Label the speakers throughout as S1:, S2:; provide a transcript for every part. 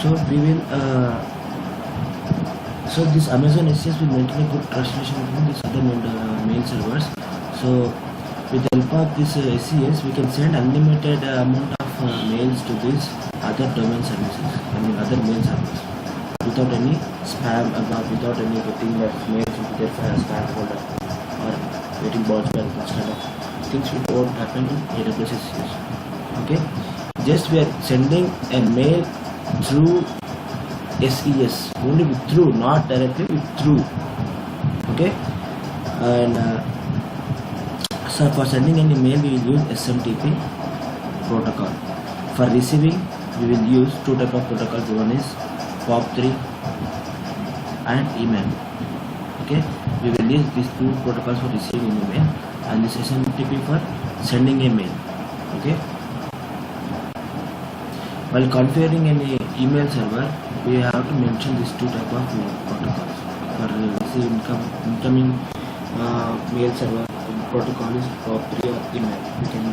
S1: So we will so this Amazon SES will maintain a good trust relation between these other mail servers. So with the help of this SES, we can send unlimited amount of mails to these other domain services, I mean other mail servers, without any spam, without any getting that mails into their spam folder or getting bounce back, this kind of things which won't happen in AWS SES. Okay, just we are sending a mail through SES, only with through, not directly, with through. Okay, and so for sending any mail we will use SMTP protocol. For receiving we will use two type of protocols. One is POP3 and email. Okay, we will use these two protocols for receiving email and this SMTP for sending a mail. Okay, while configuring any email server, we have to mention these two type of protocols. For receiving incoming mail server, protocol is POP3 or email. We can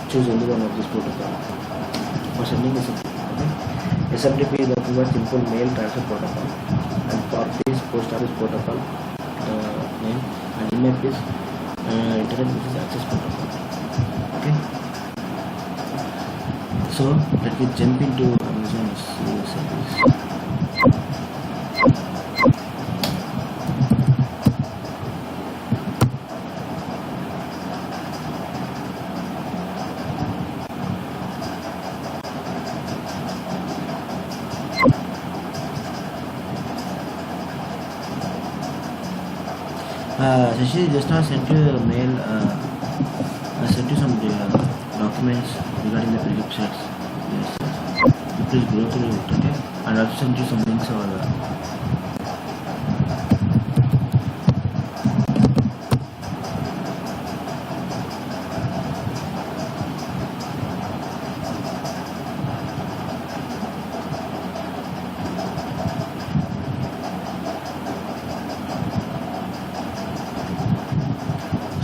S1: choose only one of these protocols. For sending SMTP, okay? SMTP is nothing but simple mail transfer protocol, and POP3 is post office protocol name, and email is internet business access protocol. Okay, so let me jump into Amazon SES service. Shashi, just now sent you a mail. I sent you some documents regarding the prelip sites. Yes, please go through it, okay? And I've sent you some links over there.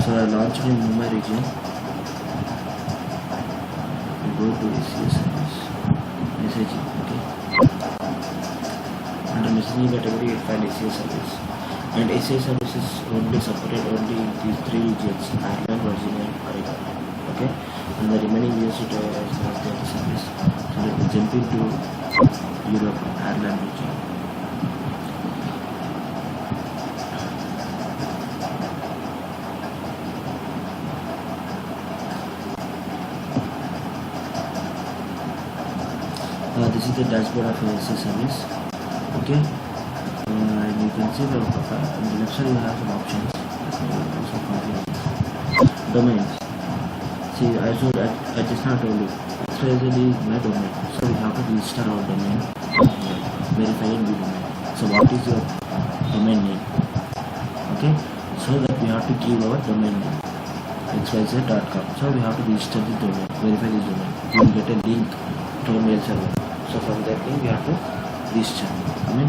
S1: So I launched in Mumbai region. Go to SES service, messaging, okay. Under messaging category, you find SES service, and SES service is only supported only in these three regions: Ireland, Virginia, and Oregon. Okay, and the remaining regions it is not their service. So let me jump into Europe, Ireland region. This is the dashboard of SES service. Okay, and you can see the profile. On the left side you have some options. Domains. See, I just now told you XYZ is my domain, so we have to register our domain, verifying the domain. So what is your domain name? Okay, so that we have to give our domain name xyz.com. So we have to register the domain, verify the domain. You will get a link to a mail server. So from that link we have to register. I mean,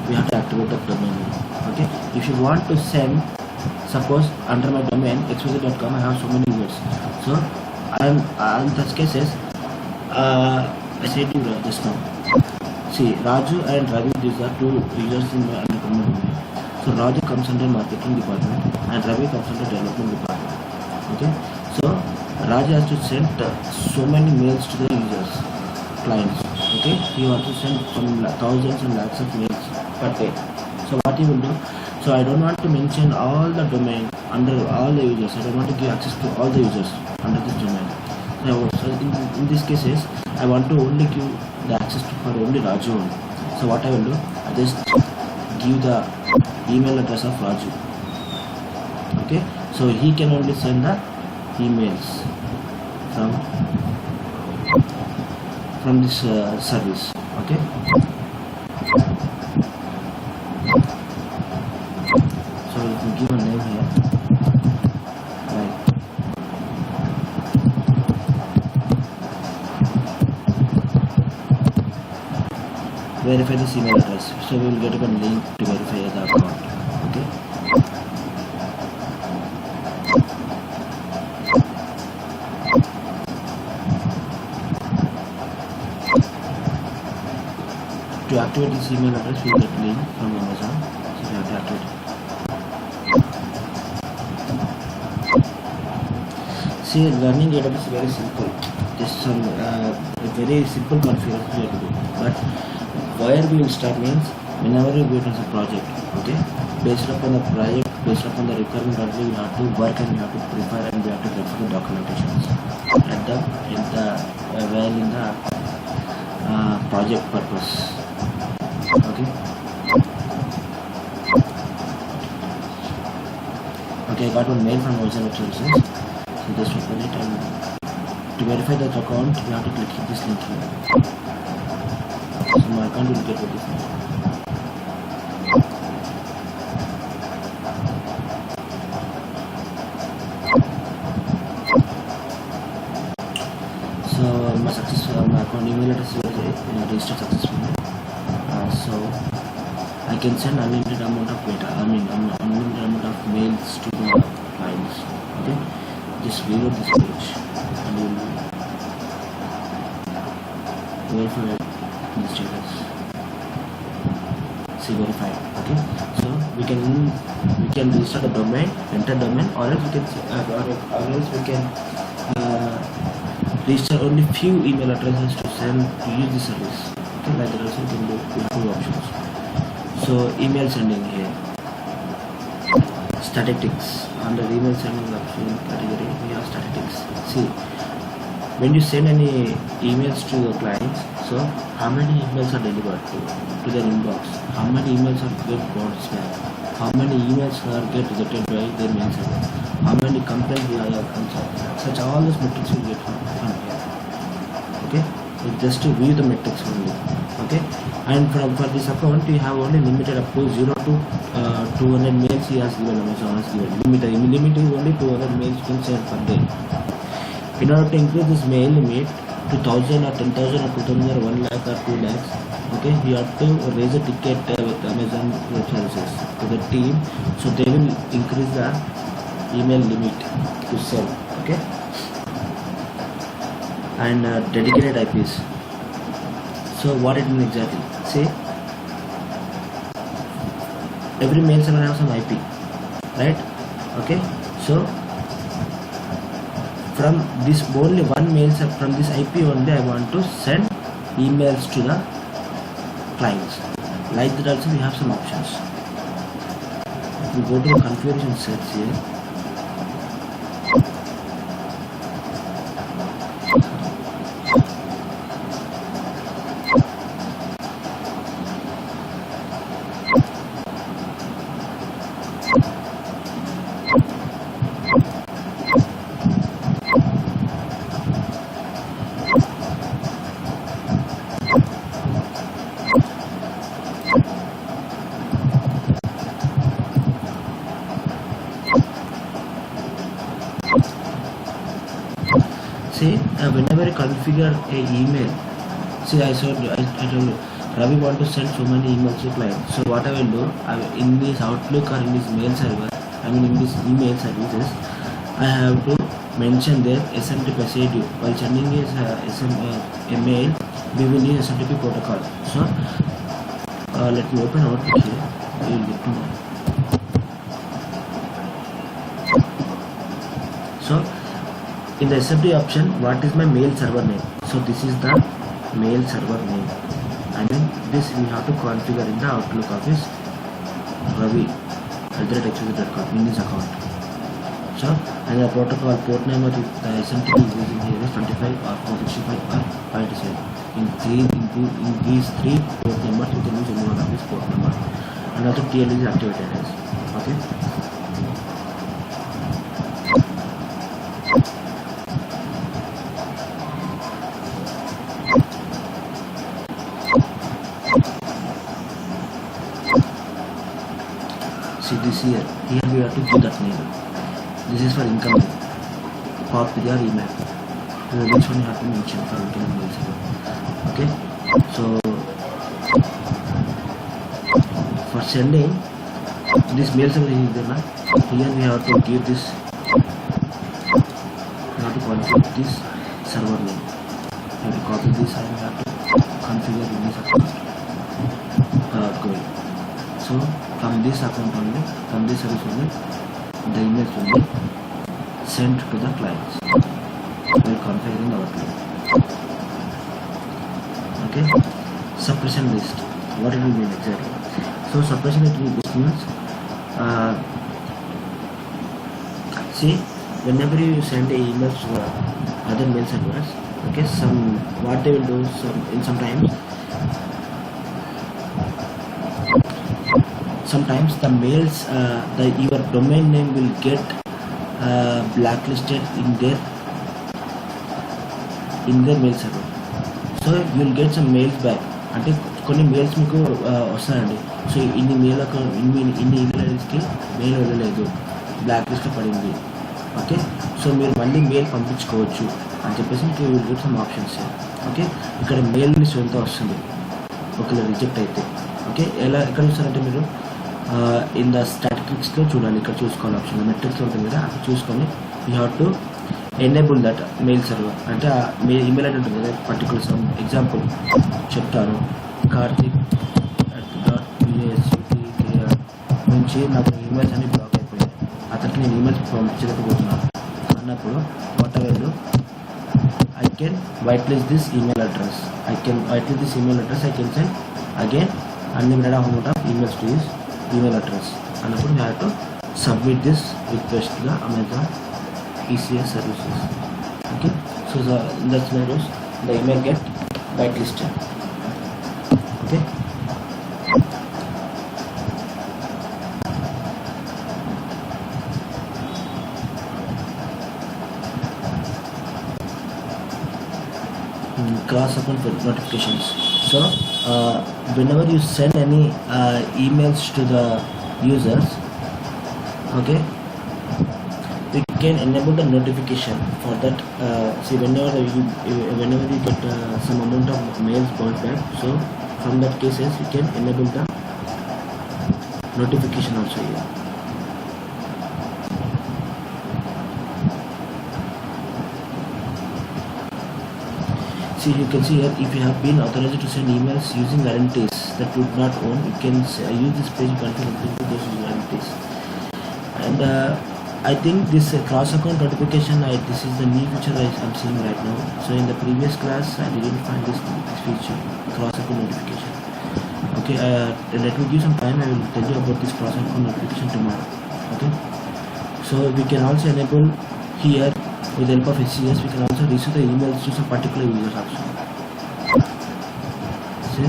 S1: we have to activate the domain name. Okay, if you want to send, suppose under my domain xyz.com I have so many users. So I am in such cases I said to you just now. See, Raju and Ravi, these are two users in my domain. So Raju comes under marketing department and Ravi comes under development department. Okay, so Raju has to send so many mails to the users, clients. Okay, he wants to send some thousands and lakhs of mails per day. So what he will do? So I don't want to mention all the domain under all the users. I don't want to give access to all the users under this domain. So in these cases, I want to only give the access to for only Raju only. So what I will do? I just give the email address of Raju. Okay, so he can only send the emails from this service. Okay, so we give a name here, like verify this email address. So we will get a link to verify the account. Okay, activate this email address, we get link from Amazon. So we have to activate it. See, learning AWS is very simple. Just some very simple configuration we have to do. But where we will start means whenever we go into a project, okay, based upon the project, based upon the requirement that we have to work and we have to prepare and we have to refer the documentations at the project purpose. Okay. Okay, I got one mail from SES Route53. So just open it, and to verify the account you have to click this link here. So my account will get verified. So my account email address is registered successfully. So I can send unlimited amount of data. Unlimited amount of mails to the clients. Okay, just reload this page and you will verify the status. See, verified. Okay, so we can register the domain, enter domain, or else we can register only few email addresses to send to use the service. Okay, like that also you can do. We have two options. So email sending here, statistics. Under email sending option category we have statistics. See, when you send any emails to your clients, so how many emails are delivered to their inbox, how many emails are get bounced back, how many emails are get rejected by their mail server, how many complaints we have answered. Such all those metrics will get from here. Okay, so just to view the metrics only. Okay, and for this account we have only limited up to 0 to 200 mails he has given. Amazon has given limit is only 200 mails you can send per day. In order to increase this mail limit to 1000 or 10,000 or 2000 or 1 lakh or 2 lakhs, okay, we have to raise a ticket with Amazon Web Services to the team, so they will increase the email limit to sell. Okay, and dedicated IPs. So what it means exactly? See, every mail server has some IP, right? Okay, so from this only one mail server, from this IP only I want to send emails to the clients. Like that also we have some options. If we go to the configuration search here, see, whenever you configure a email, see, I told you, Ravi want to send so many emails to clients. So what I will do, in this Outlook or in this mail server, in this email services, I have to mention their SMTP SAD. While sending a mail, we will need SMTP protocol. So let me open Outlook here. You will get to know. So in the SFD option, what is my mail server name? So this is the mail server name. This we have to configure in the Outlook office ravi@xyz.com in this account. So, and the protocol port number the SMTP is using here is 25 or 465 or 527. In these three port numbers, you can use any one of this port number. And also TL is activated as. Okay. See this here we have to give that name. This is for incoming. Copy your email. Which one you have to mention for incoming mail server. Okay. So for sending this mail server is there. Here we have to give this. We have to configure this server name. We have to copy this and we have to configure in this account. going. So from this account only, from this service only, the emails will be sent to the clients while configuring our client. Okay, suppression list. What it will mean exactly? So suppression list means see, whenever you send the emails to other mail servers, okay, what they will do sometimes the mails, your domain name will get blacklisted in their mail server. So you will get some mails back. అంటే కొన్ని mails మీకు వస్తాయండి. So ఇన్ని mail account ఇన్ని email ఐడీస్కి mail వెళ్ళలేదు, black లిస్ట్లో పడింది. Okay, so మీరు మళ్ళీ మెయిల్ పంపించుకోవచ్చు అని చెప్పేసి మీకు గెట్ సమ్ ఆప్షన్స్. ఓకే, ఇక్కడ మెయిల్ లిస్ట్ ఎంత వస్తుంది ఒకవేళ రిజెక్ట్ అయితే. ఓకే, ఎలా ఎక్కడ చూస్తారంటే మీరు ఇన్ ద స్టాటిస్టిక్స్లో చూడాలి. ఇక్కడ చూసుకోవాలి ఆప్షన్ మెట్రిక్స్ ఉంటుంది కదా, అక్కడ చూసుకొని you have to enable that mail server. అంటే మీ ఈమెయిల్ ఐడి ఉంటుంది కదా, పర్టికులర్ సమ్ ఎగ్జాంపుల్ చెప్తాను. కార్తిక్.psutk నుంచి నాకు ఈమెయిల్స్ అన్ని బ్లాక్ అయిపోయాయి, అతనికి నేను ఈమెయిల్స్ పంపించలేకపోతున్నాను అన్నప్పుడు what ever I can whitelist this email address. I can send again unlimited amount of emails to his email address. And then you have to submit this request to the Amazon SES services. Okay, so that's where the email get whitelisted. Okay. Cross account notifications. So whenever you send any emails to the users, okay, we can enable the notification for that. See, whenever you get some amount of mails bounced back, so from that cases we can enable the notification also here. See, you can see here, if you have been authorized to send emails using guarantees that you do not own, you can use this page to configure those guarantees. And I think this cross-account notification, this is the new feature I'm seeing right now. So in the previous class, I didn't find this feature, cross-account notification. Okay, let me give some time. I will tell you about this cross-account notification tomorrow. Okay, so we can also enable here. With the help of SES, we can also receive the emails to some particular users also. See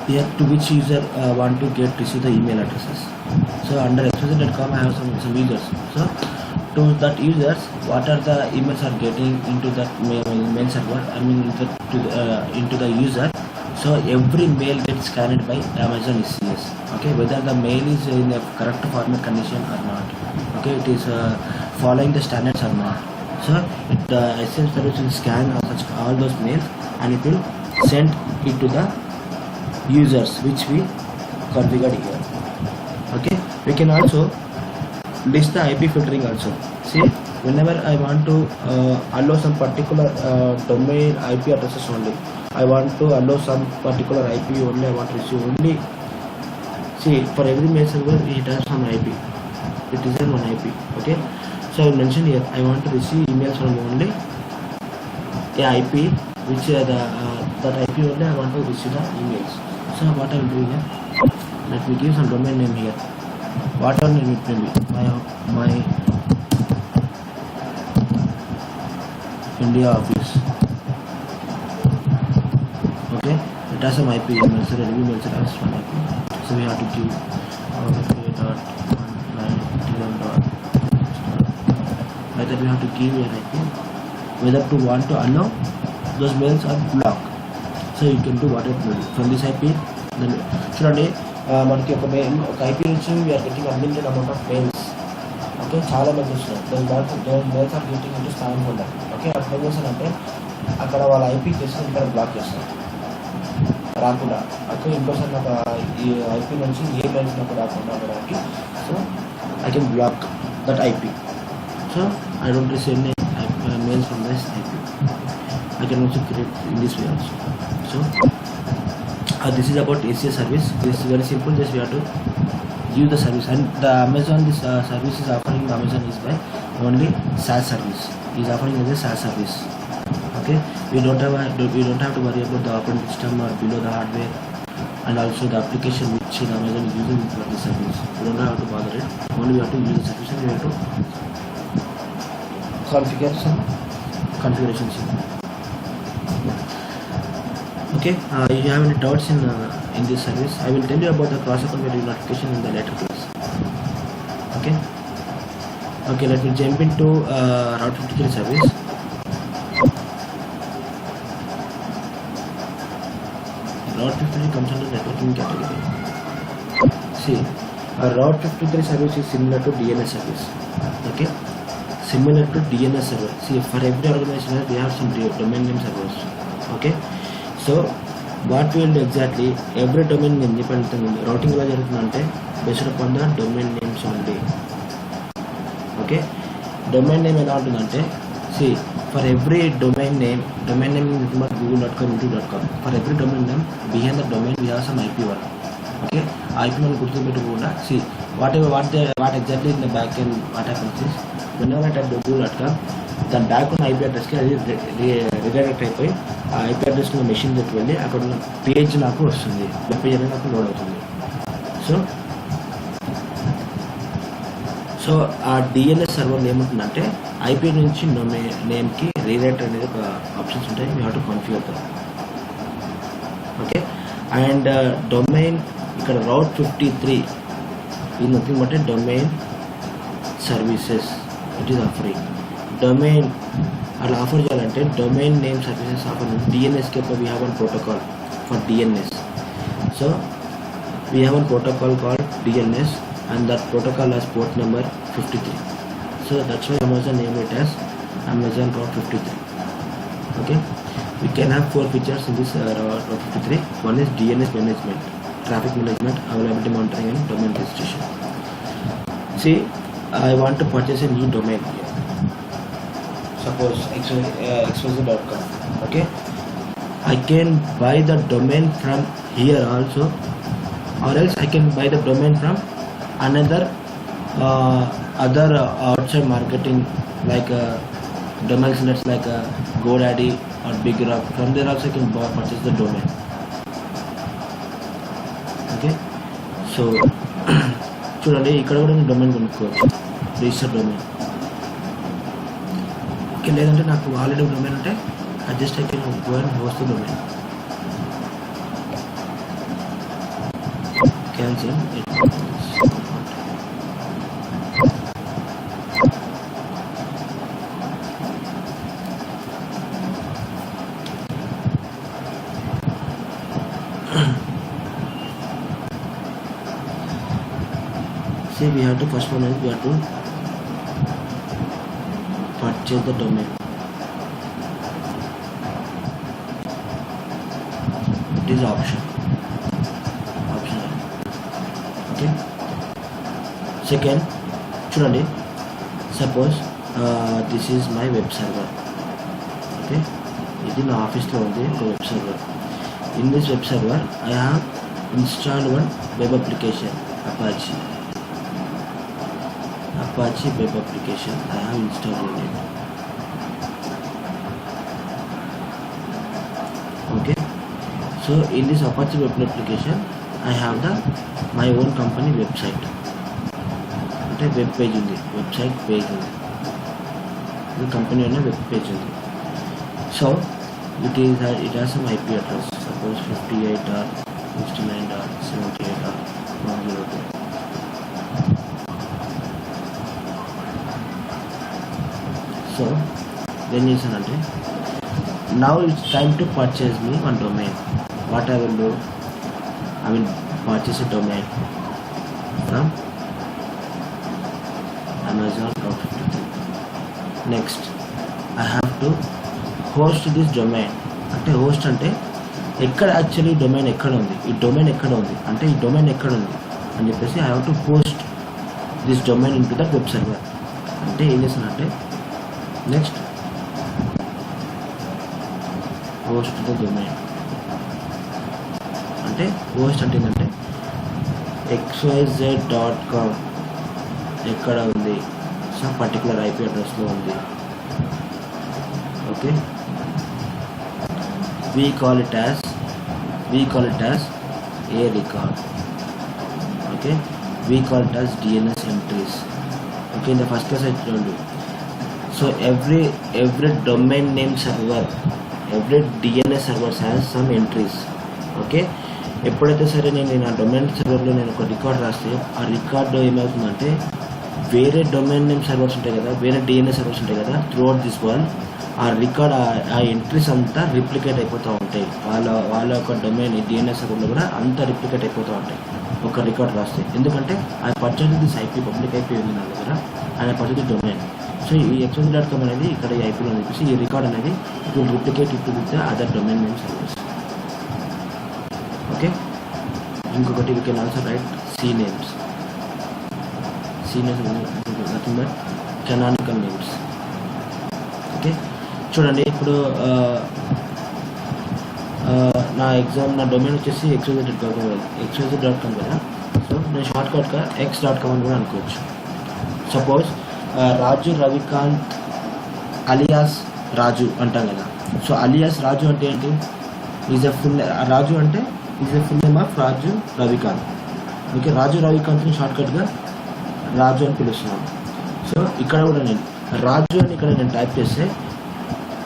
S1: here, to which user want to receive the email addresses. So under SES.com, I have some users. So to that users, what are the emails are getting into that mail server? I mean into the user. So every mail gets scanned by Amazon SES. Okay, whether the mail is in the correct format condition or not. Okay, it is following the standards or not. So SES service will scan all those mails and it will send it to the users which we configured here. Okay, we can also list the IP filtering also. See, whenever I want to allow some particular domain IP addresses only, I want to allow some particular IP only, I want to receive only. See, for every mail server it has some IP. It is in one IP. Okay, so I will mention here, I want to receive emails from only IP which that IP only I want to receive the emails. So what I will do here, let me give some domain name here. What are name it may be? My India office. Okay, it has some IP email, so the email has one IP. So we have to give whether we have to give an IP, whether to want to allow those mails are blocked. So you can do whatever you do from this IP. Then చూడండి, మనకి ఒక IP నుంచి we are getting unlimited amount of mails. Okay, చాలా mails వస్తున్నాయి. Those mails are getting into spam folder. Okay, అప్పుడు ఏం చేస్తారంటే అక్కడ వాళ్ళ IP చేసి ఇక్కడ బ్లాక్ చేస్తారు రాకుండా. ఓకే, ఇంకోసారి నాకు ఈ IP నుంచి ఏ మెయిల్స్ నాకు రాకుండా ఉండడానికి, so I can block that IP. So I don't receive any mails from this IP. I can also create in this way also. So this is about SES service. This is very simple, just we have to give the service. And the Amazon, this service is offering, the Amazon is by only SaaS service, is offering as a SaaS service. Okay, we don't have to worry about the operating system or below the hardware, and also the application which the Amazon is using for this service. We don't have to bother it. Only we have to use the service, and we have to configure some configurations. Okay, if you have any doubts in this service, I will tell you about the cross-account notification in the later class. Okay, let me jump into Route 53 service. Route 53 comes under networking category. See, a Route 53 service is similar to DNS service. Okay, similar to DNS server. See, for every organization we have some domain name servers. Okay, so what will exactly every domain independent routing ఎలా జరుగుతుందంటే based upon the domain names only. Okay, domain name ఎలా ఉంటుందంటే, see, for every domain name is google.com, youtube.com. For every domain name, behind the domain we have some IP1. Okay, IP1 గుర్తుపెట్టుకోకుండా, see, what exactly in the back end, what happens is, whenever I type google.com, దాని back ఉన్న IP అడ్రస్కి అది redirect అయిపోయి ఆ IP address ఉన్న machine దగ్గరికి వెళ్ళి అక్కడ ఉన్న పేజ్ నాకు వస్తుంది, వెబ్ పేజ్ అనేది నాకు లోడ్ అవుతుంది. సో ఆ DNS సర్వర్ ఏముంటుందంటే IP నుంచి నేమ్కి రీరైట్ అనేది ఒక ఆప్షన్స్ ఉంటాయి. We have to configure that. Okay, and domain ఇక్కడ Route 53 ఇది nothing but domain services it is offering. Domain అలా ఆఫర్ చేయాలంటే డొమైన్ నేమ్ సర్వీసెస్ ఆఫర్ DNSకి we have one protocol for DNS. So we have one protocol called DNS and that protocol has port number 53. So that's why Amazon named it as Amazon Route 53. Okay, we can have 4 features in this Route 53. One is DNS management, traffic management, availability monitoring and domain registration. See, I want to purchase a new domain here. Suppose xyz.com. Okay, I can buy the domain from here also, or else I can buy the domain from another other outside marketing like domain sellers like GoDaddy or BigRock. From there also you can purchase the domain. Okay, so చూడండి ఇక్కడ కూడా నేను domain కొనుక్కోవచ్చు, register domain. Okay, లేదంటే నాకు already domain ఉంటే adjust అయిపోయి go and host the domain. Cancel. See, we have to first one is we have to purchase the domain. It is optional. Okay. Second, చూడండి, suppose this is my web server. Okay, ఇది నా ఆఫీస్లో ఉంది ఒక web server. In this web server I have installed one web application, Apache web application I have installed in it. Okay, so in this Apache web application I have my own company website. అంటే web page ఉంది, website page ఉంది, ఇది company ఉన్న web page ఉంది. So it has some IP address, suppose 58.69.78.102. So then is అంటే now it's time to purchase me one domain. What I will do, I will purchase a domain from Amazon Route 53. Next I have to host this domain. అంటే host అంటే ఎక్కడ actually domain ఎక్కడ ఉంది, ఈ domain ఎక్కడ ఉంది అంటే ఈ డొమైన్ ఎక్కడ ఉంది అని చెప్పేసి I have to post this domain in to that web server. అంటే ఏం చేస్తానంటే నెక్స్ట్ host the domain. అంటే హోస్ట్ అంటే ఏంటంటే xyz.com ఎక్కడ ఉంది, సమ్ పర్టికులర్ IP అడ్రస్లో ఉంది. Okay, we call it as a record. Okay, we call it as DNS entries. Okay, in the first class I told you. So every domain name server, every DNS server has some entries. Okay, ఎప్పుడైతే సరే నేను నా domain సర్వర్లో నేను ఒక record రాస్తే ఆ record ఏమవుతుందంటే వేరే డొమైన్ నేమ్ సర్వర్స్ ఉంటాయి కదా, వేరే DNS సర్వర్స్ ఉంటాయి కదా, త్రూఅవుట్ దిస్ వరల్డ్ ఆ రికార్డ్ ఆ ఎంట్రీస్ అంతా రిప్లికేట్ అయిపోతూ ఉంటాయి. వాళ్ళ యొక్క డొమైన్ DNS సర్వర్లో కూడా అంతా రిప్లికేట్ అయిపోతూ ఉంటాయి ఒక రికార్డ్ రాస్తే. ఎందుకంటే ఆ purchase this IP, public IP ఉంది నా దగ్గర, ఆయన పర్చేజ్ డొమైన్. సో ఈ xyz.com అనేది ఇక్కడ ఈ IPలో చెప్పేసి ఈ రికార్డ్ అనేది it will replicate it with the other domain name servers. Okay, ఇంకొకటి we can also write CNAMES. Nothing but canonical names. Okay, చూడండి ఇప్పుడు నా డొమైన్ వచ్చేసి xyz.com కదా. సో నేను షార్ట్కట్గా x.com అని కూడా అనుకోవచ్చు. సపోజ్ రాజు రవికాంత్ అలియాస్ రాజు అంటాం కదా. సో అలియాస్ రాజు అంటే ఏంటి, రాజు అంటే is a full name of Raju Ravikanth. Okay, Raju రవికాంత్ని షార్ట్కట్గా రాజు అని పిలుస్తున్నాను. సో ఇక్కడ కూడా నేను రాజు అని ఇక్కడ నేను టైప్ చేస్తే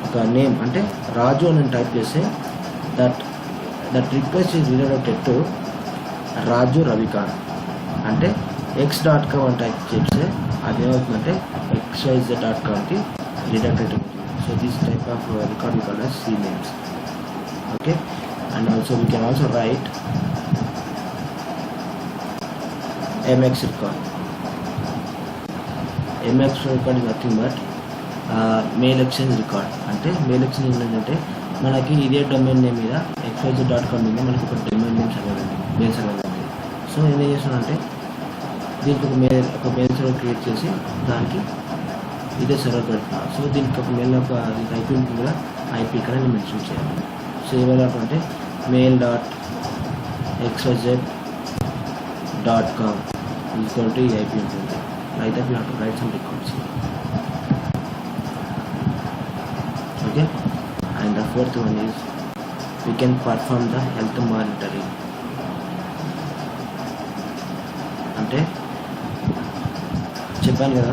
S1: ఒక నేమ్ అంటే రాజు అని నేను టైప్ చేస్తే that request is redirected to Raju Ravikant. అంటే x.com అని టైప్ చేస్తే అది ఏమవుతుందంటే xyz.comకి రిడైరెక్టెడ్ అవుతుంది. So this type of record we call as CNAMES. Okay, and also we can also write MX record. MX record is nothing but mail exchange record. అంటే mail exchange ఏంటంటే మనకి ఇదే డొమైన్ నేమ్ మీద xyz.com మీద మనకి ఒక domain name server ఉంది, mail server ఉంది. సో నేను ఏం చేస్తున్నానంటే దీనికి ఒక మెయిల్ సర్వర్ క్రియేట్ చేసి దానికి ఇదే సర్వర్ పెడుతున్నాను. సో దీనికి ఒక మెయిల్ దీనికి IP ఉంటుంది కదా, IP ఇక్కడ నేను మెన్షన్ చేయాలి. సో ఏమైనా mail.xyz.com ఈక్వల్ టు ఈ IP ఉంటుంది. అయితే you have to write some records. Okay, and the fourth one is we can perform the health monitoring. అంటే చెప్పాను కదా,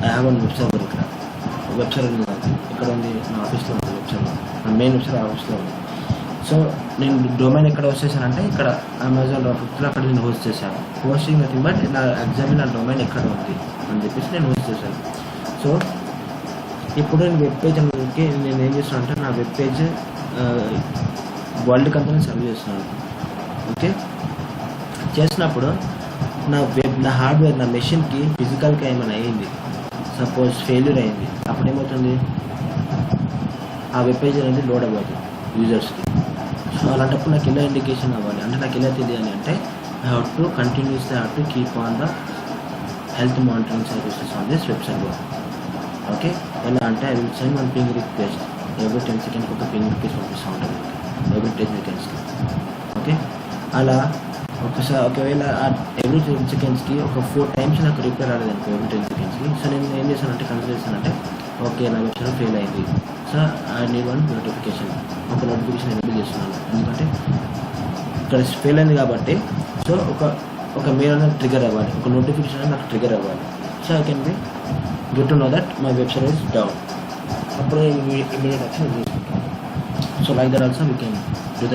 S1: I have one web server. ఇక్కడ వెబ్ సర్వర్ ఉంది నాకు, ఇక్కడ ఉంది నా ఆఫీస్లో ఉంది వెబ్ సర్వర్, నా మెయిన్ వెబ్ సర్వర్ ఆఫీస్లో ఉంది. సో నేను డొమైన్ ఎక్కడ హోస్ట్ చేశానంటే ఇక్కడ అమెజాన్ Route53 అక్కడ నేను హోస్ట్ చేశాను. హోస్టింగ్ నథింగ్ బట్ ఎగ్జాక్ట్లీ నా డొమైన్ ఎక్కడ ఉంది అని చెప్పేసి నేను హోస్ట్ చేశాను. సో ఇప్పుడు నేను వెబ్ పేజ్ అనేది నేను ఏం చేస్తాను అంటే నా వెబ్ పేజ్ వరల్డ్కి అంతా నేను సర్వ్ చేస్తున్నాను. ఓకే, చేసినప్పుడు నా హార్డ్వేర్ నా మెషిన్కి ఫిజికల్గా ఏమైనా అయ్యింది, సపోజ్ ఫెయిల్యూర్ అయింది, అప్పుడు ఏమవుతుంది ఆ వెబ్ పేజ్ అనేది లోడ్ అవ్వదు యూజర్స్కి. సో అలాంటప్పుడు నాకు ఎలా ఇండికేషన్ అవ్వాలి అంటే నాకు ఎలా తెలియాలి అంటే I have to keep on the health monitoring services on this web server. Okay, ఎలా అంటే I will send one ping request every 10 seconds ఒక పింగ్ రిక్వెస్ట్ పంపిస్తూ ఉంటాను ఎవ్రీ 10 secondsకి. ఓకే, అలా ఒకవేళ ఎవ్రీ 10 secondsకి ఒక 4 times నాకు రిపేర్ రాలేదు అనుకో ఎవ్రీ 10 secondsకి. సో నేను ఏం చేశానంటే కన్సిడర్ చేస్తానంటే ఓకే నా వెబ్సైట్ ఫెయిల్ అయింది. So I need one notification, ఒక నోటిఫికేషన్ ఎనేబుల్ చేస్తున్నాను. ఎందుకంటే ఇక్కడ ఫెయిల్ అయింది కాబట్టి సో ఒక మెయిల్ అనేది ట్రిగర్ అవ్వాలి, ఒక నోటిఫికేషన్ అనేది నాకు ట్రిగర్ అవ్వాలి. So I can be get to know that my website is down. అప్పుడు ఇమీడియట్ యాక్షన్ తీసుకుంటాను. So like that also we can do the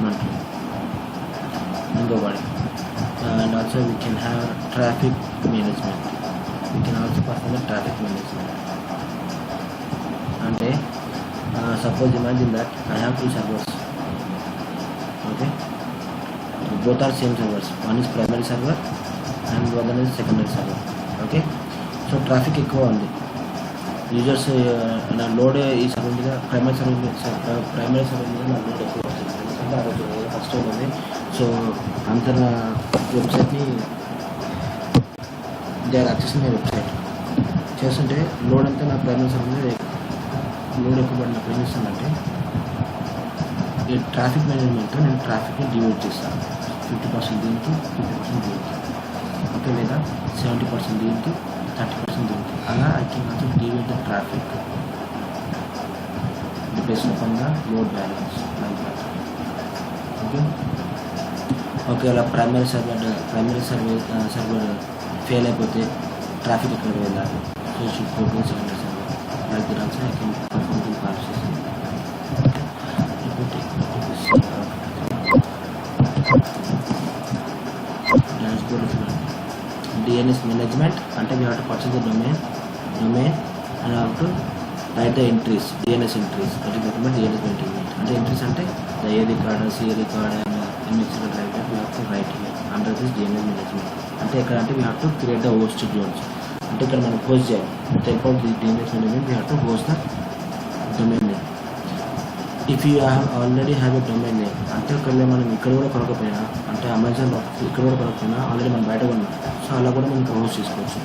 S1: monthly ఇంకోబడి. And also we can have traffic management. We can also perform the traffic management. అంటే suppose imagine that I have 2 servers. Okay, both are same servers. One is primary server and the other is secondary server. Okay, so traffic ఎక్కువ ఉంది, users నా load ఈ server మీద primary server మీద నా load ఎక్కువ వస్తుంది. ఎందుకంటే ఆ రోజు ఫస్ట్ టైం ఉంది. సో అంత నా వెబ్సైట్ని they are accessing my website చేస్తుంటే లోడ్ అంతా నా ప్రైమరీ సర్వర్ మీద లోడ్ ఎక్కువ పడినప్పుడు ఏం చేస్తుందంటే ట్రాఫిక్ మేనేజ్మెంట్ నేను ట్రాఫిక్ని డివైడ్ చేస్తాను 50% దీనికి 50% దీనికి, ఓకే, లేదా 70% దీనికి 30% దీనికి. అలా I can also divide the traffic based upon the load balance like that. Okay అలా ప్రైమరీ సర్వర్ ఫెయిల్ అయిపోతే ట్రాఫిక్ ఎక్కడ వెళ్ళాలి, so should go to secondary server like that also I can perform the process. DNS management అంటే we have to purchase the domain and have to write the entries, DNS entries. That is nothing but DNS management. అంటే entries అంటే the A record, C record and MX record like that we have to write here under this DNS management. అంటే ఇక్కడ అంటే we have to create the host zones. అంటే ఇక్కడ మనం host చేయాలి. about the DNS management we have to host the domain name. If you already have a domain name అంటే ఒకవేళ మనం ఇక్కడ కూడా కొనకపోయినా అంటే అమెజాన్లో ఇక్కడ కూడా కొనకపోయినా ఆల్రెడీ మనం బయట కొన్నాం, సో అలా కూడా మనం హోస్ట్ చేసుకోవచ్చు.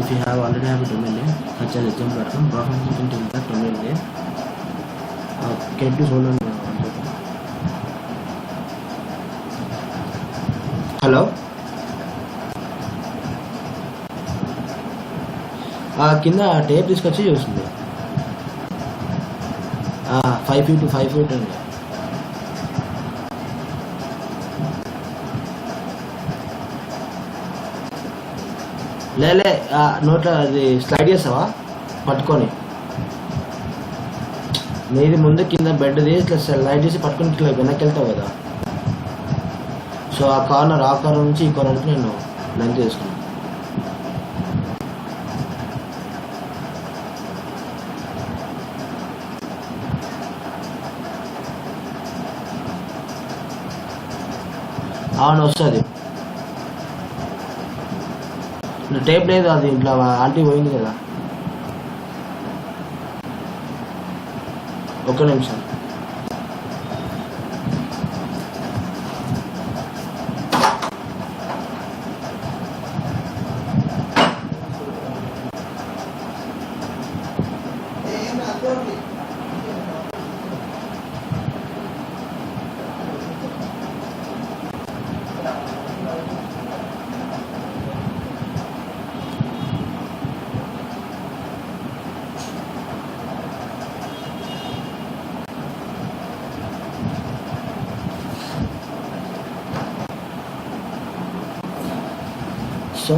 S1: If you already have a domain name such as exam.com, you can take that domain name. Can you please hold on? Hello? కింద టేప్ తీసుకొచ్చి చూస్తుంది 5 feet to 5 feet అండి. లేలే నోట్లో అది స్లైడ్ చేస్తావా పట్టుకొని, నీది ముందు కింద బెడ్ది ఇట్లా స్లైడ్ చేసి పట్టుకొని ఇట్లా వెనక్కి వెళ్తావు కదా, సో ఆ కార్నర్ నుంచి ఈ కార్నర్కి నేను లెంత్ చేసుకున్నాను. అవును వస్తుంది, టేప్ లేదు అది ఇంట్లో ఆంటీ పోయింది కదా. ఒక్క నిమిషం. So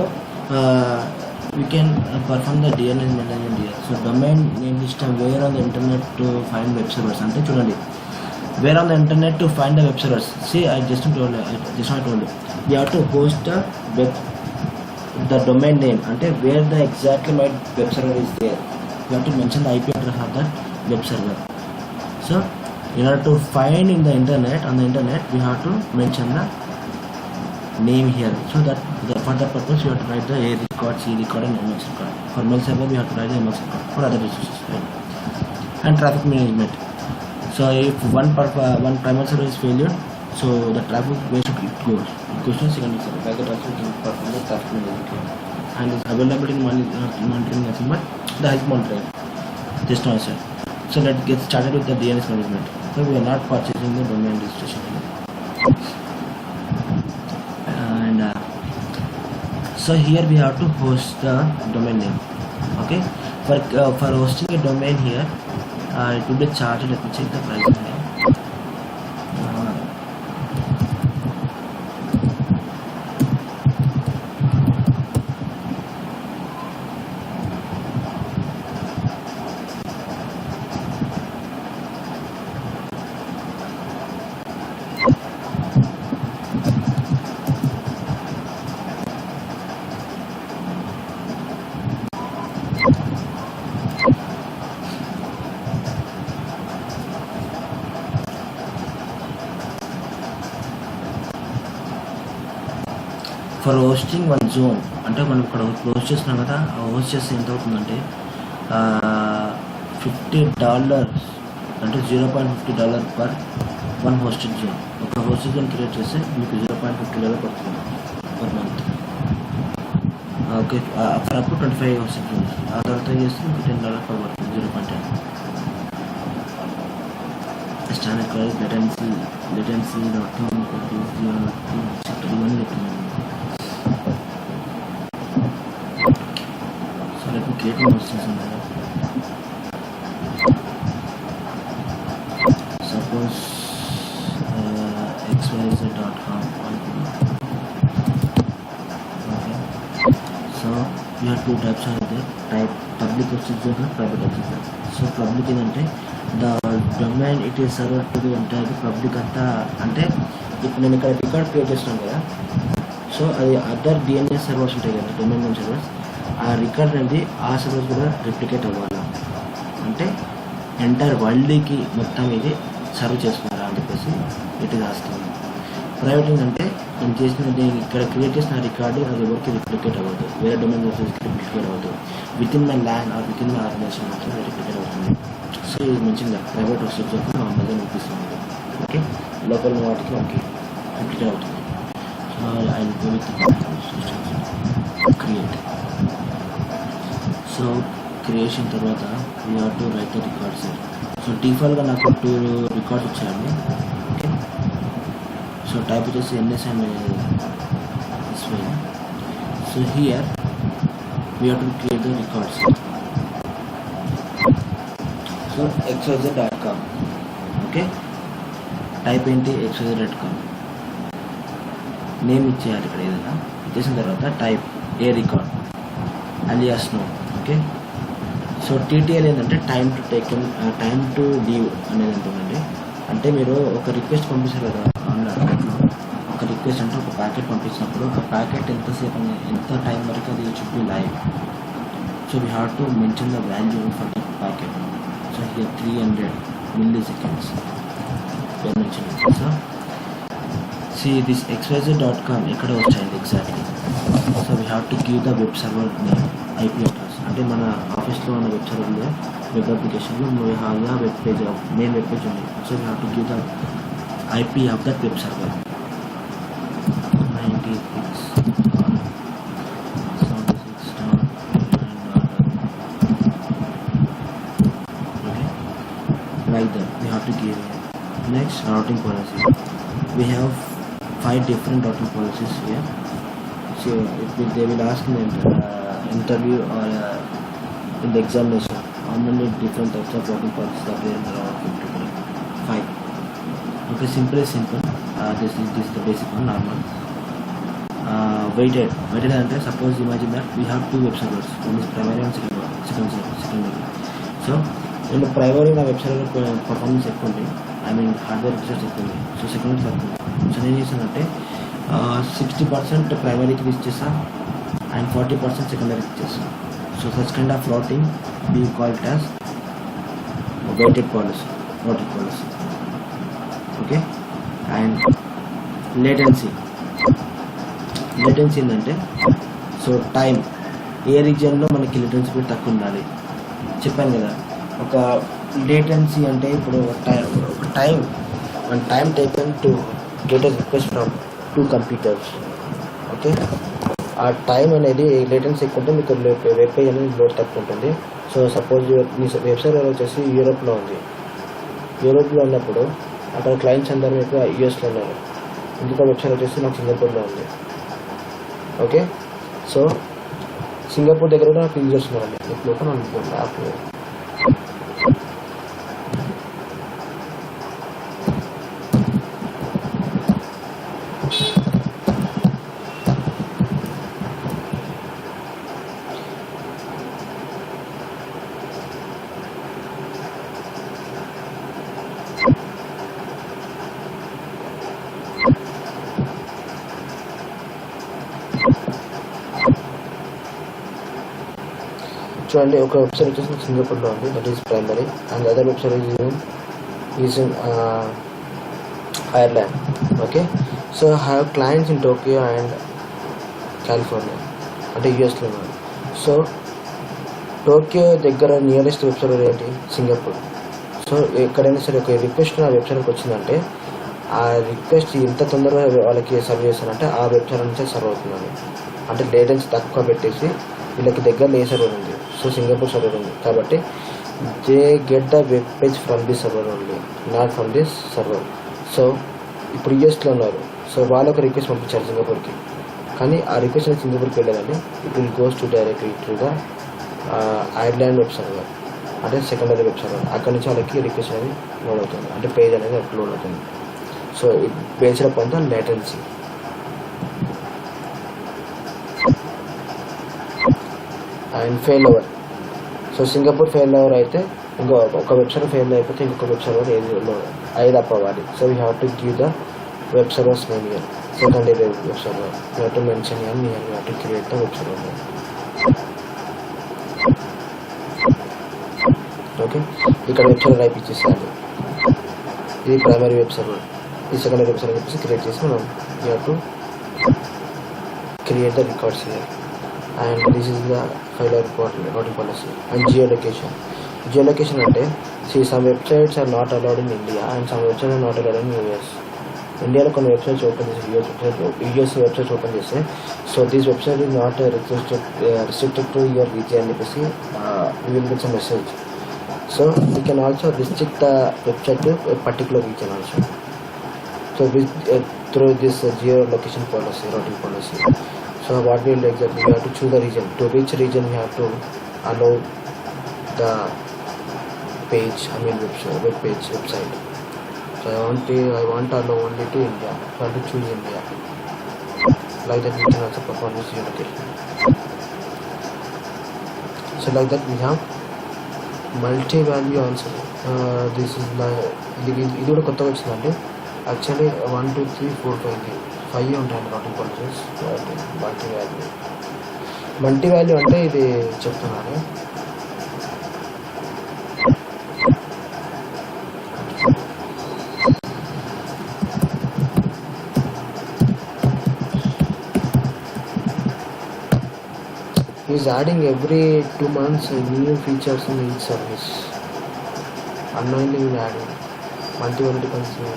S1: we can perform the DNS management here. So domain name system, where on the internet to find web servers. Ante chudandi, where on the internet to find the web servers. See, I just told you we have to host the domain name, ante where the exactly my web server is there. You have to mention the IP address of that web server. So in order to find in the internet, on the internet we have to mention the name here, so that for that purpose you have to write the A record, C record and MX record. For mail server we have to write the MX record for other resources, right? And traffic management. So if one primary server is failure, so the traffic where should it go? It goes to secondary server. Like that also can perform the traffic management. And it's available in monitoring nothing but the health monitoring. Just now I said. So let's get started with the DNS management. So we are not purchasing the domain registration. So here we have to host the domain name. Okay, for hosting a domain here, it will be charged. Let me check the price here. For hosting one zone అంటే మనం ఇక్కడ host చేస్తున్నాం కదా, ఆ host చేస్తే ఎంత అవుతుందంటే $50 అంటే $0.50 పర్ వన్ హోస్టెడ్ జోన్. ఒక హోస్టెడ్ జోన్ క్రియేట్ చేస్తే మీకు $0.50 పడుతుంది per month. Okay, for up to 25 hosted zones. ఆ తర్వాత చేస్తే మీకు $10 పర్ పడుతుంది, 0.10. standard code is latency.com ఇవన్నీ చెప్తున్నాను. So let me create an instance. Suppose xyz.com. Okay, so you have two types are there. Type public వచ్చేది private వచ్చేది. So public ఏంటంటే the domain it is server to the entire public అంతా. అంటే ఇప్పుడు నేను ఇక్కడ రికార్డ్ క్రియేట్ చేస్తున్నాను కదా, సో అది అదర్ డిఎన్ఎస్ సర్వర్స్ ఉంటాయి కదా, డొమైన్ నేమ్ సర్వర్స్. ఆ రికార్డ్ అనేది ఆ సర్వర్స్ కూడా రిప్లికేట్ అవ్వాలి. అంటే ఎంటైర్ వరల్డ్కి మొత్తం ఇది సర్వ్ చేస్తున్నారా అని చెప్పేసి ఇట్ రాస్తుంది. ప్రైవేట్ ఏంటంటే నేను ఇక్కడ క్రియేట్ చేసిన రికార్డు అది ఎవరికి రిప్లికేట్ అవ్వదు, వేరే డొమైన్ సర్వీస్కి రిప్లికేట్ అవ్వదు. Within my LAN or within my organization మాత్రం రిప్లికేట్ అవుతుంది. సో ఇది మంచిగా ప్రైవేట్ వస్తుంది చెప్పి మా అమ్మగా చూపిస్తుంది. ఓకే, లోకల్ వాటికి మనకి రిప్లికేట్ అవుతుంది. So I go with create. So creation తర్వాత we have to write the records. So డిఫాల్ట్గా నాకు 2 రికార్డ్స్ వచ్చాయండి. ఓకే, సో టైప్ వచ్చేసి NSM. So here we have to create the records. So xyz.com. Okay, type ఏంటి xyz.com. Name ఇచ్చేయాలి ఇక్కడ ఏదైనా. ఇచ్చేసిన తర్వాత type A record alias no. Okay, so TTL ఏంటంటే టైమ్ టు లీవ్ అనేది ఉంటుందండి. అంటే మీరు ఒక రిక్వెస్ట్ పంపిస్తారు కదా ఆన్లైన్లో, ఒక రిక్వెస్ట్ అంటే ఒక ప్యాకెట్ పంపించినప్పుడు ఆ ప్యాకెట్ ఎంత టైం వరకు అది should be live. So we have to mention the value for the packet. So here 300 milliseconds mention. So see this xyz.com ఎక్కడ వచ్చాయండి exactly. So we have to give the web server name, IP address. అంటే మన ఆఫీస్లో ఉన్న web సర్వర్లో web అప్లికేషన్లో we have the web page, main web page ఉంది. So we have to give the IP of that web server. 96.76.9. Like that we have to give it. Next, routing policy. We have 5 different routing policies here. So they will ask in the interview or in the examination how many different types of routing policies are there in the routing. 5. Okay, simple is simple. This is the basic one, normal. Weighted అంటే suppose imagine that we have 2 web servers, one is primary and secondary. So in the primary నా web server performance ఎక్కువ ఉంది, I mean hardware resource ఎక్కువ ఉంది. So secondary తక్కువ. So నేను చేశానంటే 60% ప్రైమరీకి ఇచ్చేస్తాను అండ్ 40% సెకండరీకి ఇచ్చేస్తాను. So such kind of routing we call it as weighted policy, routing policy. Okay, and latency ఏంటంటే సో టైం ఏ రీజియన్లో మనకి లేటెన్సీ తక్కువ ఉండాలి చెప్పాను కదా. ఒక లేటెన్సీ అంటే ఇప్పుడు ఒక time taken to get a request from 2 computers. Okay, ఆ టైం అనేది లేటెన్సీ ఎక్కువ ఉంటే మీకు వెబ్ పేజ్ అనేది లోడ్ తక్కువ ఉంటుంది. సో సపోజ్ మీ వెబ్ సర్వర్ వచ్చేసి యూరోప్లో ఉంది. యూరోప్లో ఉన్నప్పుడు అక్కడ క్లయింట్స్ అందరూ మీకు యూఎస్లో ఉన్నారు. ఇంకొక వెబ్ సర్వర్ వచ్చేసి నాకు సింగపూర్లో ఉంది. ఓకే, సో సింగపూర్ దగ్గర కూడా నాకు యూజర్స్ ఉన్నారండి. ఇప్పుడు మనం యాప్ చూడండి. ఒక వెబ్సైట్ వచ్చేసి సింగపూర్లో ఉంది, that is primary, and other website is in Ireland. Okay, so have clients in Tokyo and California, అంటే యూఎస్లో ఉన్నారు. సో టోక్యో దగ్గర నియరెస్ట్ వెబ్ సర్వర్ ఏంటి? సింగపూర్. సో ఎక్కడైనా సరే ఒక రిక్వెస్ట్ నా వెబ్ సర్వర్కి వచ్చిందంటే ఆ రిక్వెస్ట్ ఎంత తొందరగా వాళ్ళకి సర్వ్ చేస్తానంటే ఆ వెబ్ సర్వర్ నుంచే సర్వ్ అవుతున్నాను. అంటే లేటెన్సీ తక్కువ పెట్టేసి వీళ్ళకి దగ్గర ఏ సర్వర్ ఉంది, సో సింగపూర్ సర్వర్ ఉంది కాబట్టి they get the web page from the server only, not from this server. So ఇప్పుడు యూఎస్లో ఉన్నారు, సో వాళ్ళొక రిక్వెస్ట్ పంపించారు సింగపూర్కి, కానీ ఆ రిక్వెస్ట్ అనేది సింగపూర్కి వెళ్ళదండి. It will goes to directly to the Ireland web server, అంటే సెకండరీ వెబ్ సర్వర్. అక్కడ నుంచి వాళ్ళకి రిక్వెస్ట్ అనేది లోడ్ అవుతుంది, అంటే పేజ్ అనేది అప్లోడ్ అవుతుంది. So it based upon the latency. And fail over, so Singapore fail over అయితే ఒక వెబ్ సర్వర్ ఫెయిల్ అయిపోతే ఇంకొక వెబ్ సర్వర్ ఐదు అప్ అవ్వాలి. So we have to give the web servers name here, secondary web server. You have to mention here, you have to create the web server name. Okay, ఇక్కడ web server IP ఇచ్చేసాను, ఇది primary web server, ఈ secondary web server చెప్పేసి create చేసి మనం you have to create the records here. And this is the file routing policy. And geolocation అంటే some websites are not allowed in India and some websites are not allowed in US. ఇండియాలో కొన్ని websites open చేసి US websites open చేస్తే, so these website is not restricted to your region అని చెప్పేసి you will get some message. So we can also restrict the website to a particular region also. So through this geolocation policy, routing policy. So what we will exactly, we have to choose the region. To which region we have to allow the page, I mean website. So I want to allow only to India. So I have to choose India. Like that we can also perform this geolocation. So like that we have multi-value answer. This is ఇది కూడా కొత్తగా వచ్చిందండి. Actually 1 2 3 4 5 ఉంటాయండి routing policies. Multi value అంటే ఇది చెప్తున్నాను. He is adding every 2 months new features in each service. Unknowingly he is adding multi-value consumer.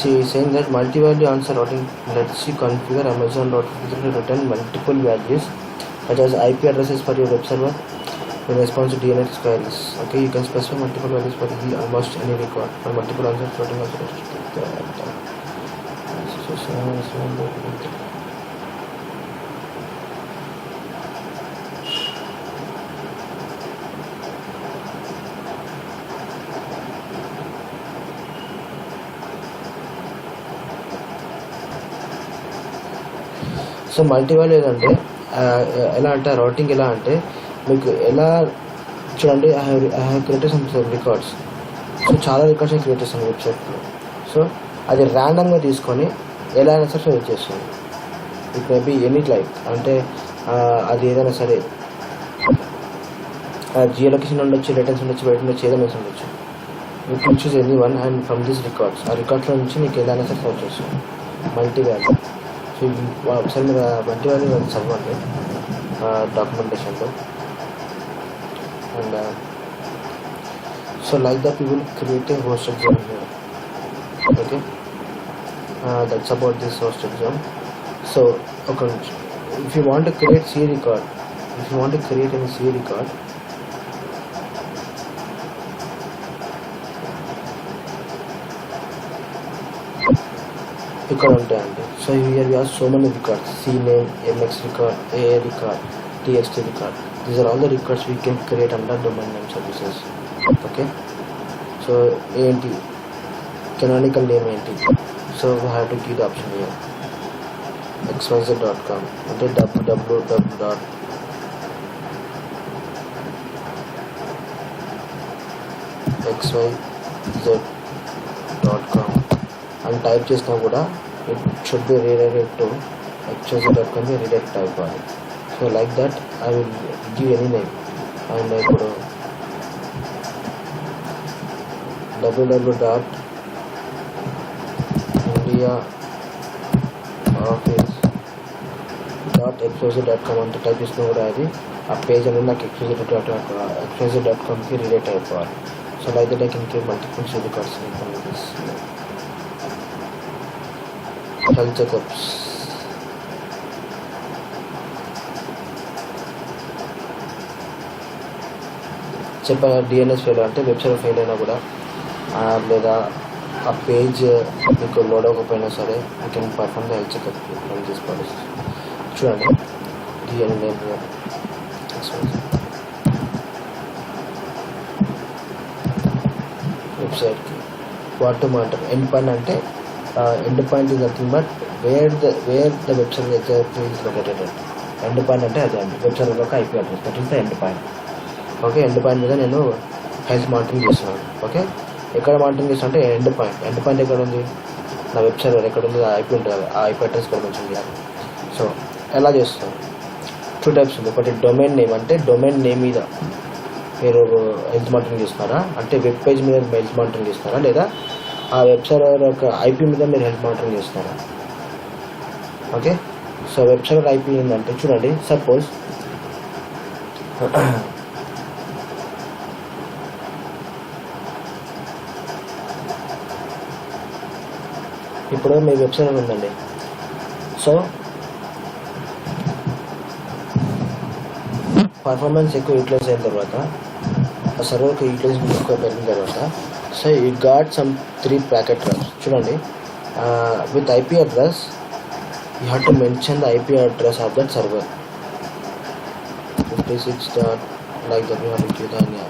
S1: She is saying that multi-value answer routing lets you configure Amazon Route53 to return multiple values such as IP addresses for your web server in response to DNS queries. Okay, you can specify multiple values for almost any record. For multiple answers, routing also so multivalue ఏదంటే ఎలా అంటే routing ఎలా అంటే మీకు ఎలా చూడండి, I have created some records. So చాలా records create చేస్తాను వెబ్సైట్లో. సో అది ర్యాండమ్గా తీసుకొని ఎలా అయినా సరే సేవ్ చేస్తుంది. It may be any like అంటే అది ఏదైనా సరే జియోలొకేషన్ ఉండొచ్చు, లేటెన్స్ ఉండొచ్చు, బయట ఉండొచ్చు, ఏదైనా ఉండొచ్చు. You can choose any one and from this records, ఆ రికార్డ్స్లో నుంచి మీకు ఏదైనా సరే సేవ్ చేస్తుంది మల్టీవాల్యూ. సో ఒకసారి మీరు మల్టీవాల్యూ చదవండి డాక్యుమెంటేషన్లో. And so like that you will create a host exam here. Okay, that's about this host exam. So ఒక if you want to create C record, if you want to create any C record, ఇక్కడ ఉంటాయండి. So here we have so many records: C name, MX record, AA record, TXT record. These are all the records we can create under domain name services. Okay, so ఏంటి canonical name ఏంటి, So we have to give the option here xyz.com అంటే www.xyz.com అని type చేసినా కూడా it should be redirect to xyz.com redirect అయిపోవాలి. So like that I will give any name. And ఇప్పుడు www.indiaoffice.xyz.com అంటే type చేసినా కూడా అది ఆ పేజ్ అనేది నాకు xyz.comకి రిలేట్ అయిపోవాలి. So like that I can create multiple schedule cards health checkups. చెప్పాను డిఎన్ఎస్ ఫెయిల్ అంటే వెబ్సైట్ ఫెయిల్ అయినా కూడా లేదా ఆ పేజ్ మీకు లోడ్ అవ్వకపోయినా సరే you can perform the health checkup run చేసుకోవాలి. చూడండి డిఎన్ఎస్ వెబ్సైట్కి వాట్ మాటర్ ఎండ్ పాయింట్ అంటే end point is nothing but where the website exactly is located. End point అంటే అదే అండి వెబ్సైట్ యొక్క IP address, that is the end point. Okay, end point మీద నేను హెల్త్ మానిటరింగ్ చేస్తున్నాను. Okay, ఎక్కడ monitoring చేస్తున్నా అంటే ఎండ్ పాయింట్ ఎక్కడ ఉంది, నా వెబ్ సర్వర్ ఎక్కడ ఉంది, ఆ ఐపీ ఉంటుంది, ఆ ఐపీ అడ్రస్ ఇక్కడ నుంచి ఉంది. సో ఎలా చేస్తాను, 2 టైప్స్ ఉంది. ఒకటి డొమైన్ నేమ్, అంటే డొమైన్ నేమ్ మీద మీరు హెల్త్ మానిటరింగ్ చేస్తున్నారా, అంటే వెబ్ పేజ్ మీద హెల్త్ మానిటరింగ్ చేస్తున్నారా, లేదా ఆ వెబ్ సర్వర్ యొక్క ఐపీ మీద మీరు హెల్త్ మానిటరింగ్ చేస్తున్నారా. Okay, so web server IP ఏంటంటే చూడండి, సపోజ్ ఇప్పుడు మీ వెబ్ సర్వర్ ఉందండి. సో పర్ఫార్మెన్స్ ఎక్కువ యూటిలైజ్ అయిన తర్వాత, ఆ సర్వర్కి యూటిలైజేషన్ ఎక్కువ పెరిగిన తర్వాత, so you got some 3 packet runs. చూడండి, with IP address you have to mention the IP address of that server 56 dot like that you have to give దాన్ని.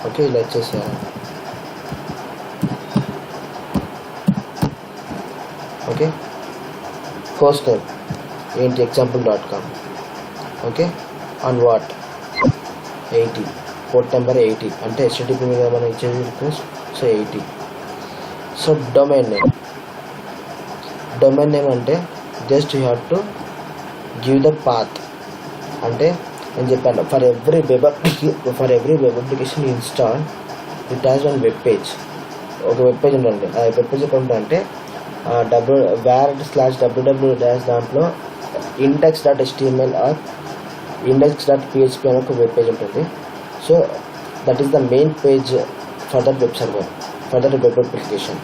S1: ఓకే, ఇలా ఇచ్చేసేయాలి. ఓకే, ఫస్ట్ స్టెప్ ఏంటి, example.com. Okay, on what 80, port number 80, అంటే HTTP మీద మనం ఇచ్చేది request. So 80. So domain name అంటే just you have to give the path. అంటే నేను చెప్పాను, for every web application install it has one web page. ఒక వెబ్ పేజ్ ఉందండి, ఆ వెబ్ పేజ్ ఎక్కడ ఉంటుందంటే www దాంట్లో index.html ఆర్ index.php అనే ఒక వెబ్ పేజ్ ఉంటుంది. So that is the main page for that web server, for that web application.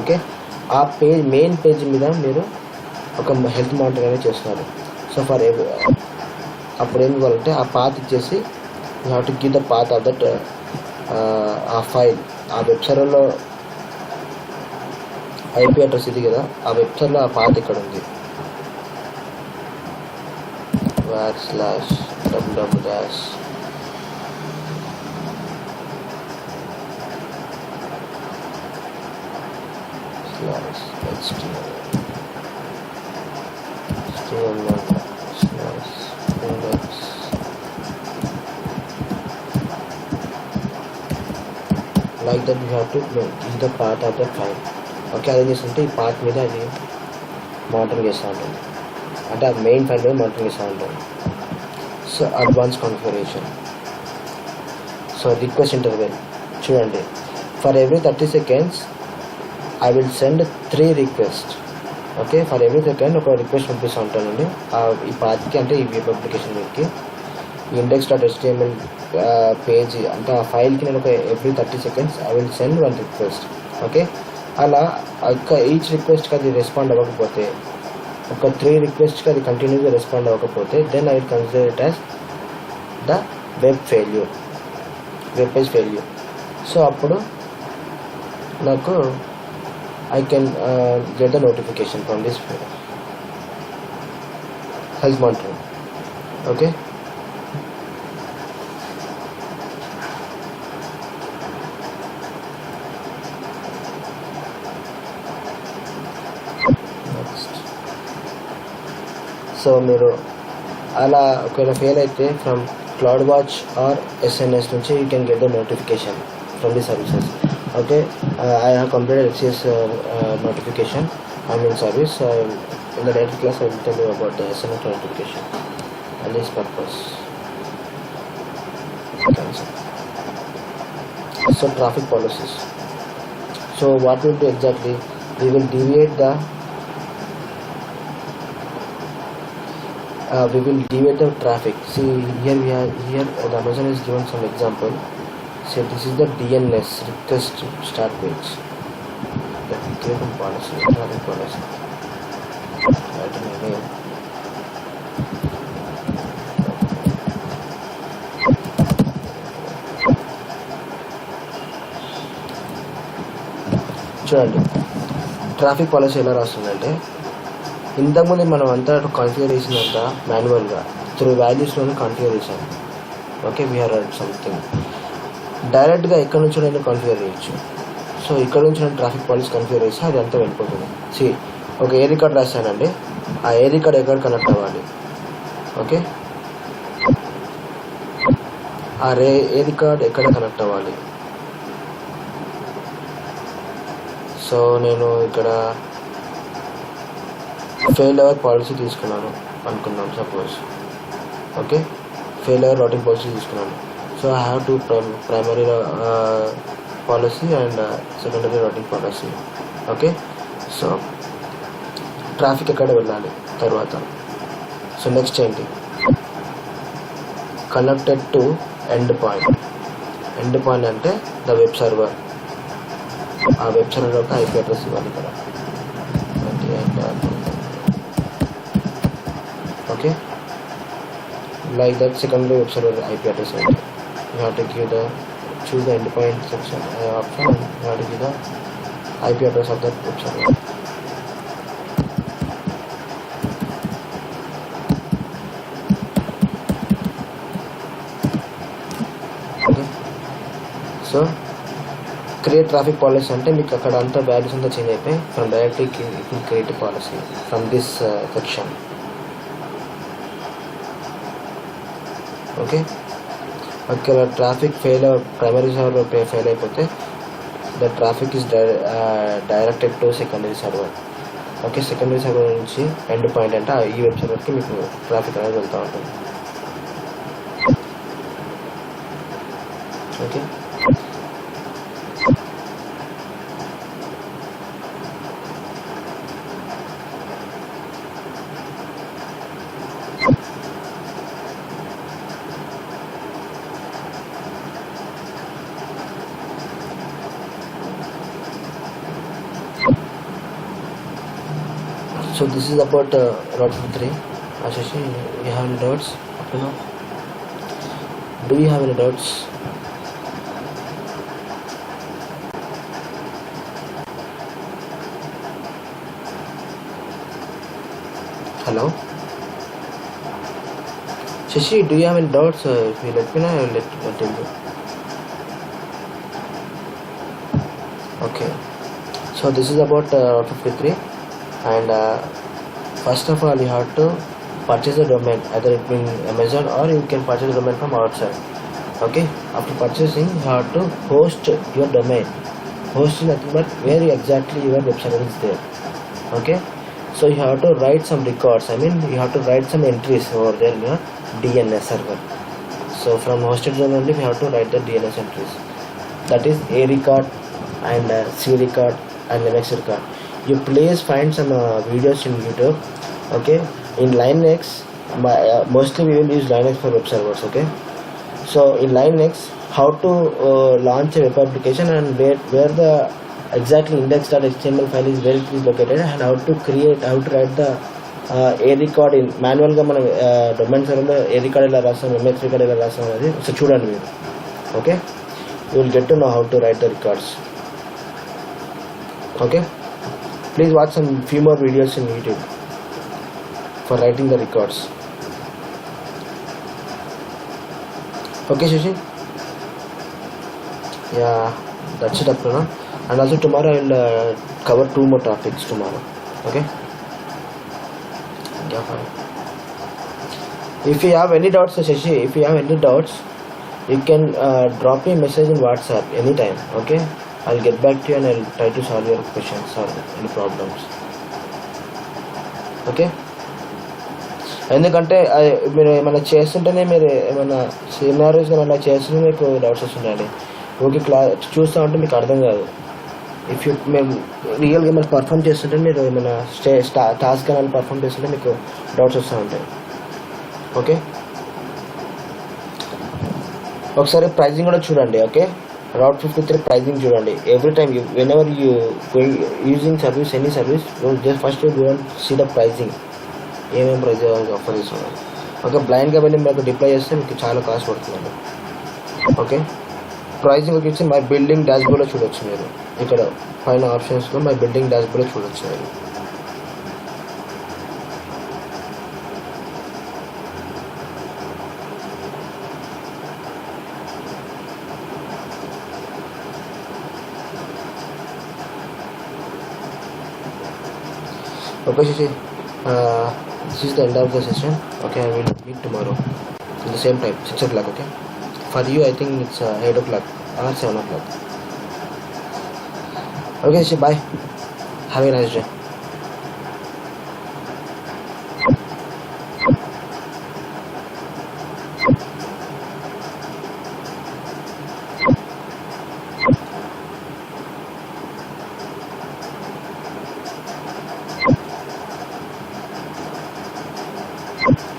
S1: Okay, ఆ పేజ్ మెయిన్ పేజ్ మీద మీరు ఒక హెల్త్ మానిటరింగ్ అనేది చేస్తున్నారు. సో అప్పుడు ఏం కావాలంటే ఆ పాత్ ఇచ్చేసి you have to give the path of that ఆ ఫైల్. ఆ వెబ్ సర్వర్లో ఐపీ అడ్రస్ ఇది కదా, ఆ వెబ్సైట్లో ఆ పాత్ ఇక్కడ ఉంది, like that you have to give the path of the file. Okay, అది చేస్తుంటే ఈ పార్ట్ మీద అది మానిటరింగ్ చేస్తూ ఉంటుంది, అంటే ఆ మెయిన్ ఫైల్ మీద మానిటరింగ్ చేస్తూ ఉంటుంది. So advance configuration. So request interval చూడండి, for every 30 seconds I will send 3 request. Okay, for every second ఒక రిక్వెస్ట్ పంపిస్తూ ఉంటానండి ఈ పాత్కి, అంటే ఈ వెబ్ అప్లికేషన్ మీదకి. ఈ index.html పేజ్ అంటే ఆ ఫైల్కి నేను ఒక every 30 seconds I will send 1 request. Okay, అలా ఈచ్ రిక్వెస్ట్కి అది రెస్పాండ్ అవ్వకపోతే, ఒక 3 రిక్వెస్ట్కి అది కంటిన్యూగా రెస్పాండ్ అవ్వకపోతే, then I will consider it as the web page failure. So అప్పుడు నాకు I can get the notification from this health monitoring. Okay,
S2: so మీరు అలా ఒకవేళ ఫెయిల్ అయితే from cloud watch or SNS నుంచి you can get the notification from the services. Okay, I have completed SES notification. I'm in service. In the later class I will tell you about the SMS notification and its purpose. So traffic policies. So what will do exactly? We will deviate the traffic. See here the Amazon is given some example. So this is the DNS, request start page. Let me create a policy, traffic policy. Write my name. చూడండి traffic policy ఎలా రాస్తుందంటే, ఇంతకుముందు మనం అంతా configure చేసినంత మాన్యువల్గా through వాల్యూస్లోనే configure చేసాం. Okay, we are something డైరెక్ట్గా ఎక్కడి నుంచి నేను కాన్ఫిగర్ చేయొచ్చు. సో ఇక్కడ నుంచి నేను ట్రాఫిక్ పాలసీ కాన్ఫిగర్ చేస్తే అది అంతా వెళ్ళిపోతుంది. ఒక ఏ రికార్డ్ రాశానండి, ఆ ఏ రికార్డ్ ఎక్కడ కనెక్ట్ అవ్వాలి. ఓకే, ఆ ఏ రికార్డ్ ఎక్కడ కనెక్ట్ అవ్వాలి. సో నేను ఇక్కడ ఫెయిల్ అవర్ పాలసీ తీసుకున్నాను అనుకుందాం suppose. Okay, failover routing policy తీసుకున్నాను. So I have to primary policy and secondary routing policy. Okay, so traffic ఎక్కడ వెళ్ళాలి తర్వాత. సో నెక్స్ట్ ఏంటి, connected to end point. End point అంటే ద వెబ్ సర్వర్. ఆ web server యొక్క IP address ఇవ్వాలి ఇక్కడ. Okay, like that secondary web server IP address. You have to give choose the endpoint section option, and you have to give the IP address of that web server. Okay, so create traffic policy అంటే మీకు అక్కడ అంతా values అంతా change అయిపోయి from directly create policy from this section. Okay, ఒకవేళ traffic primary server fail అయిపోతే the traffic is directed to secondary server. Okay, secondary server నుంచి end point అంటే ఈ వెబ్ సర్వర్కి మీకు ట్రాఫిక్ అనేది వెళ్తూ ఉంటుంది. Okay, so this is about Route 53. Ashish, you have any doubts up to now? Do you have any doubts? Hello, Shashi, do you have any doubts? If you let me know, I will let you. Okay, so this is about Route 53. And first of all you have to purchase a domain, either it being Amazon or you can purchase a domain from outside. Okay, after purchasing you have to host your domain. Host nothing but where exactly your web server is there. Okay, so you have to write some records, you have to write some entries over there in your DNS server. So from hosted zone only we have to write the DNS entries, that is A record and C record and the next record. You please find some videos in YouTube. Okay, in Linux mostly we will use Linux for web servers. Okay, so in Linux how to launch a web application and where the exactly index.html file is, where it is located, and how to write the A record in manual గా మనం domain సర్వర్లో A record ఎలా రాస్తాం, MX record ఎలా రాస్తాం అనేది so చూడండి మీరు. Okay, you will get to know how to write the records. Okay, please watch some few more videos in YouTube for writing the records. Okay, Shashi? Yeah, that's it up to now. And also tomorrow I will cover 2 more topics tomorrow. Okay? Yeah, fine. If you have any doubts, Shashi, if you have any doubts, you can drop me a message in WhatsApp anytime. Okay, I'll get back to you and I'll try to solve your questions or any problems. Okay, ఎందుకంటే మీరు ఏమైనా చేస్తుంటేనే మీరు ఏమైనా సినారీస్ ఏమైనా చేస్తుంటే మీకు doubts వస్తుంటాయండి. Okay, చూస్తూ ఉంటే మీకు అర్థం కాదు. ఇఫ్ యూ మేము రియల్గా ఏమైనా పర్ఫామ్ చేస్తుంటే మీరు ఏమైనా టాస్క్ అనేది పర్ఫామ్ చేస్తుంటే మీకు డౌట్స్ వస్తూ ఉంటాయి. ఓకే, ఒకసారి ప్రైజింగ్ కూడా చూడండి. ఓకే, Route 53 ప్రైజింగ్ చూడండి. Every time whenever you using service, any service, just first you don't see the pricing, ఏమేమి ప్రైజ్ ఆఫర్ ఇస్తున్నారు. ఓకే, బ్లైండ్గా వెళ్ళి మీకు డిప్లై చేస్తే మీకు చాలా కాస్ట్ పడుతుందండి. ఓకే, ప్రైజింగ్ వచ్చి మై బిల్డింగ్ డాష్బోర్డ్లో చూడొచ్చు మీరు. ఇక్కడ పైన ఆప్షన్స్లో మై బిల్డింగ్ డాష్బోర్డ్లో చూడొచ్చు మీరు. Okay, Shashi, this is the end of the session. Okay, I will meet tomorrow at the same time, 6 o'clock. Okay, for you I think it's 8 o'clock or 7 o'clock. Okay, Shashi, bye. Have a nice day. you